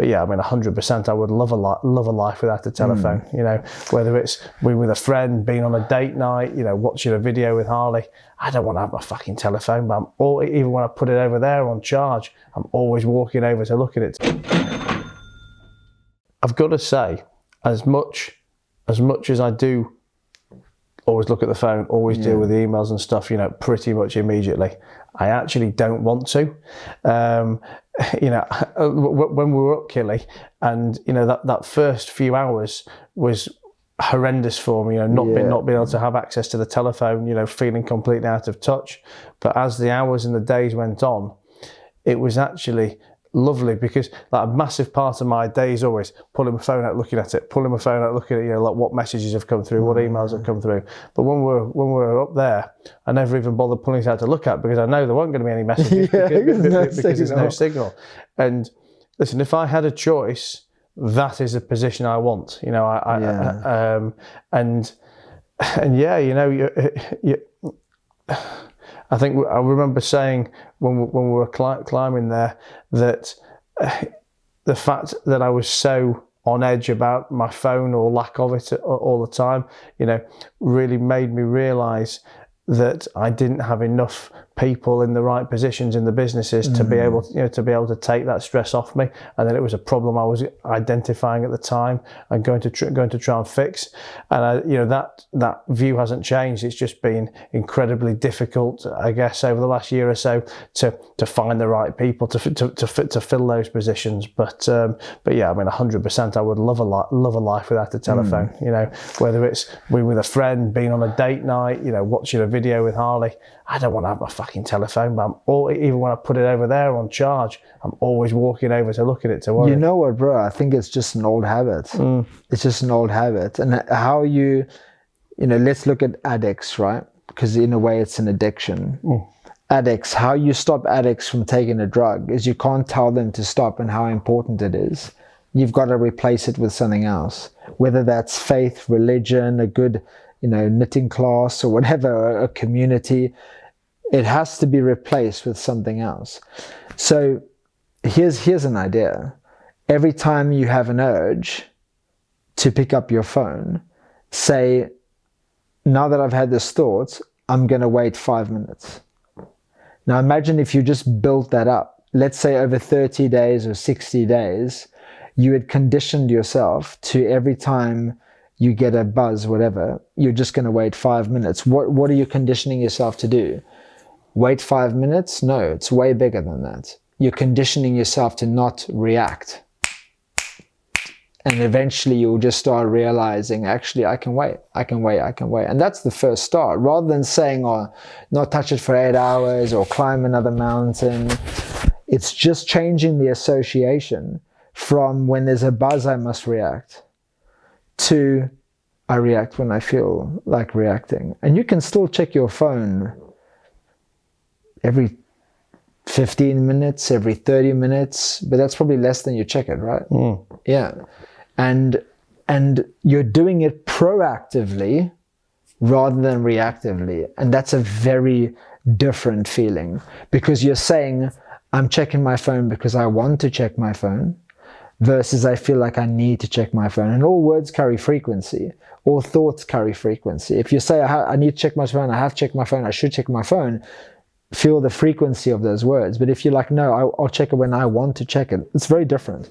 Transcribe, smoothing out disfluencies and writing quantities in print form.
yeah, I mean, 100%, I would love a life without a telephone. You know, whether it's we with a friend, being on a date night, you know, watching a video with Harley. I don't want to have my fucking telephone, but even when I put it over there on charge, I'm always walking over to look at it. I've got to say, as much as I do always look at the phone, always deal with the emails and stuff, you know, pretty much immediately, I actually don't want to. You know, when we were up Killy, and you know that first few hours was horrendous for me, you know, not being able to have access to the telephone, you know, feeling completely out of touch. But as the hours and the days went on, it was actually lovely, because like a massive part of my day is always pulling my phone out, looking at it, you know, like what messages have come through, what emails have come through. But when we're up there, I never even bother pulling it out to look at, because I know there weren't going to be any messages because there's no signal. And listen, if I had a choice, that is a position I want. You know, and yeah, you know, I think I remember saying when we were climbing there that the fact that I was so on edge about my phone, or lack of it all the time, you know, really made me realise that I didn't have enough people in the right positions in the businesses to be able to take that stress off me, and that it was a problem I was identifying at the time and going to try and fix. And you know, that view hasn't changed. It's just been incredibly difficult, I guess, over the last year or so to find the right people to fill those positions. But yeah, I mean, 100%, I would love a life without a telephone. You know, whether it's we with a friend, being on a date night, you know, watching a video with Harley. I don't want to have my fucking telephone, but even when I put it over there on charge, I'm always walking over to look at it to worry. You know what, bro? I think it's just an old habit. It's just an old habit. And how you know, let's look at addicts, right? Because in a way it's an addiction. Addicts, how you stop addicts from taking a drug is you can't tell them to stop and how important it is. You've got to replace it with something else, whether that's faith, religion, a good, you know, knitting class or whatever, a community. It has to be replaced with something else. So here's an idea. Every time you have an urge to pick up your phone, say, now that I've had this thought, I'm going to wait 5 minutes. Now imagine if you just built that up. Let's say over 30 days or 60 days, you had conditioned yourself to every time you get a buzz, whatever, you're just going to wait 5 minutes. What are you conditioning yourself to do? Wait 5 minutes? No, it's way bigger than that. You're conditioning yourself to not react. And eventually you'll just start realizing, actually, I can wait. And that's the first start. Rather than saying, oh, not touch it for 8 hours or climb another mountain. It's just changing the association from when there's a buzz, I must react, to I react when I feel like reacting. And you can still check your phone every 15 minutes, every 30 minutes, but that's probably less than you check it, right? Yeah. And you're doing it proactively rather than reactively. And that's a very different feeling, because you're saying, I'm checking my phone because I want to check my phone, versus I feel like I need to check my phone. And all words carry frequency. All thoughts carry frequency. If you say, I need to check my phone, I have checked my phone, I should check my phone, feel the frequency of those words. But if you're like, no, I'll check it when I want to check it, it's very different.